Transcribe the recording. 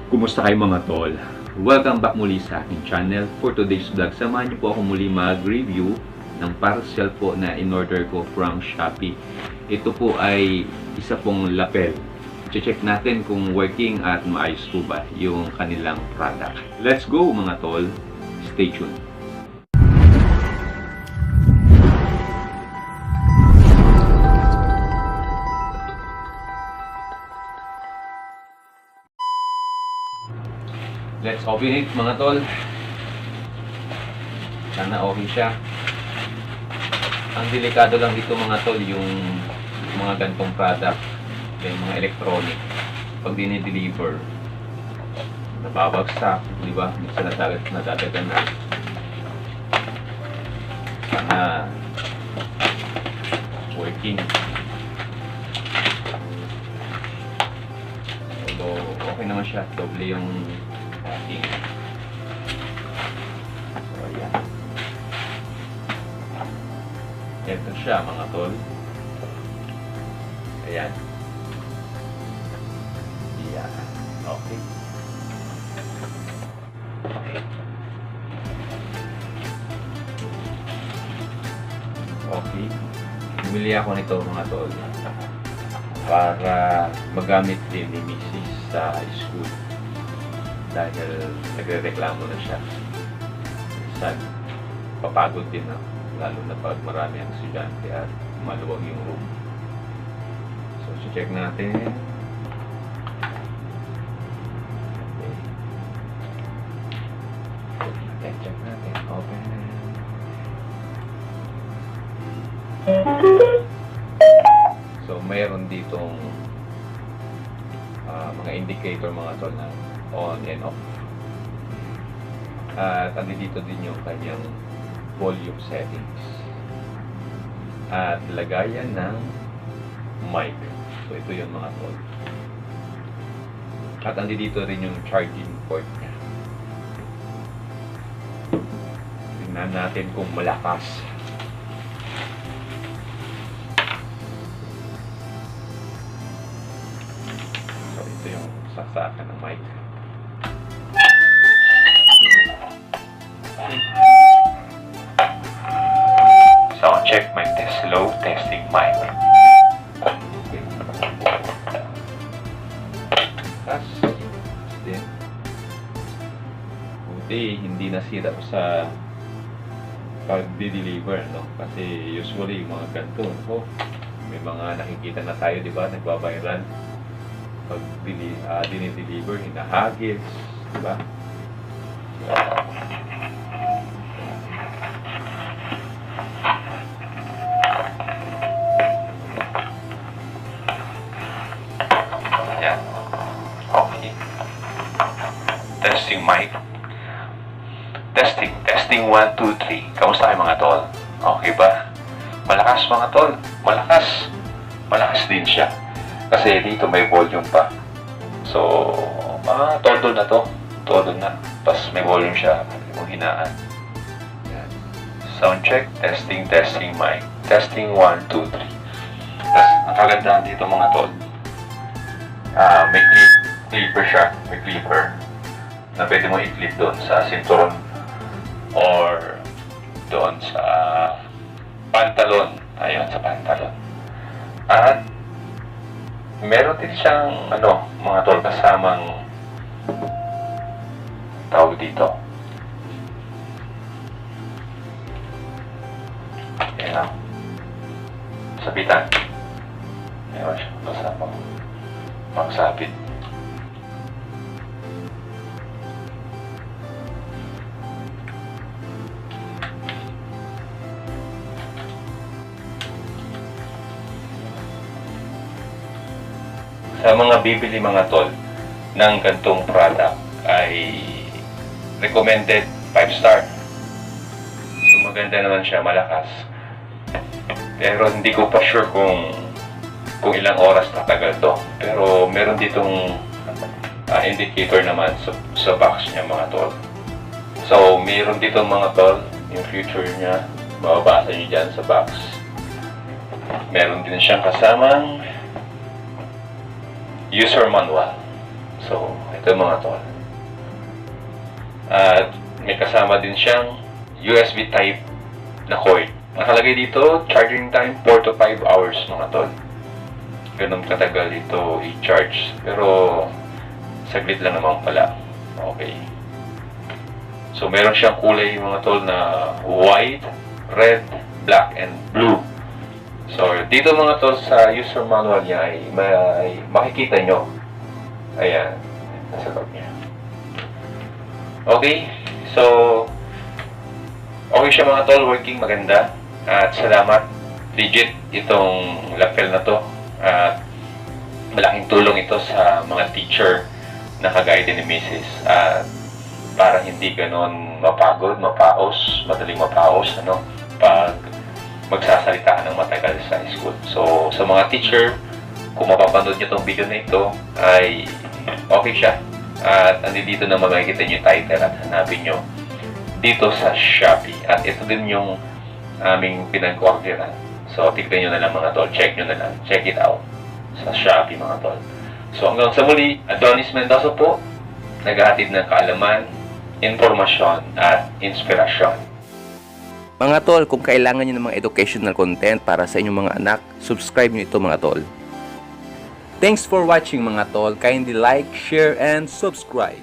Kumusta kayo mga tol? Welcome back muli sa aking channel. For today's vlog, samahan niyo po ako muli mag-review ng parcel po na in-order ko from Shopee. Ito po ay isa pong lapel. Check natin kung working at maayos po ba yung kanilang product. Let's go mga tol! Stay tuned! Let's open it mga tol. Sana okay siya. Ang delikado lang dito mga tol, yung mga gantong product, yung mga electronic, pag dinideliver, nababagsak, di ba? Minsan nadadagan na. Sana working. Although okay naman siya, doble yung packing. So ayan. Ito siya mga tol. Ayan. Ayan. Okay. Okay. Bumili ako nito mga tol para magamit din ni Mrs. sa school dahil nagre-reklamo na siya. Minsan, papagod din na, lalo na pag marami ang estudyante at maluwag yung room. So, check natin. Okay. Check natin. Open. So, mayroon ditong mga indicator mga tol na on and off. At andito din yung kanyang volume settings. At lagayan ng mic. So, ito yung mga tol. At andito rin yung charging port niya. Tingnan natin kung malakas. So, ito yung saksakan ng mic. Sound check, mic test, low, testing mic. Tapos, din. Buti, hindi nasira sa pag-deliver, no? Kasi usually, yung mga ganito, oh, may mga nakikita na tayo, di ba? Nagbabayran. Pag dinideliver, hinahagis, di ba? Ayan. Okay. Testing mic. Testing 1, 2, 3. Kamusta kayo mga tol? Okay ba? Malakas mga tol. Malakas. Malakas din siya. Kasi dito may volume pa. So, todo na to. Todo na. Tapos may volume siya. Yung hinaan. Yan. Sound check. Testing mic. Testing 1, 2, 3. Tapos, ang kagandahan dito mga tol. May clipper siya. May clipper. Na pwede mo i-clip doon sa sinturon. Or doon sa pantalon. Ayun, sa pantalon. At meron din siyang mga tol kasamang tawag dito. Ayan. Sabitan. Meron siya kasamang pangsabit. Sa mga bibili mga tol ng gantong product ay recommended 5 star. So maganda naman siya, malakas. Pero hindi ko pa sure kung ilang oras tatagal to. Pero meron ditong indicator naman sa box niya mga tol. So meron ditong mga tol, yung future niya, mababasa niyo dyan sa box. Meron din siyang kasamang user manual. So, ito mga tol. At may kasama din siyang USB type na cord. Nakalagay dito, charging time 4 to 5 hours mga tol. Ganun katagal ito i-charge. Pero, saglit lang naman pala. Okay. So, meron siyang kulay mga tol na white, red, black, and blue. So, dito mga tol sa user manual niya ay makikita nyo. Ayan. Nasa loob niya. Okay. So, okay siya mga tol. Working maganda. At salamat. Legit itong lapel na to. At malaking tulong ito sa mga teacher na kagaya din ni Mrs. At para hindi ganon mapagod, mapaos, madaling mapaos, pag magsasalita ka ng matagal sa school. So, sa mga teacher, kung mapapanood nyo itong video na ito, ay okay siya. At andito na makikita nyo yung title at hanapin nyo dito sa Shopee. At ito din yung aming pinag-orderan. So, tignan nyo na lang mga tol. Check nyo na lang. Check it out sa Shopee mga tol. So, hanggang sa muli, Adonis Mendoza po, naghahatid ng kaalaman, informasyon, at inspirasyon. Mga tol, kung kailangan nyo ng mga educational content para sa inyong mga anak, subscribe nyo ito mga tol. Thanks for watching mga tol. Kindly like, share, and subscribe.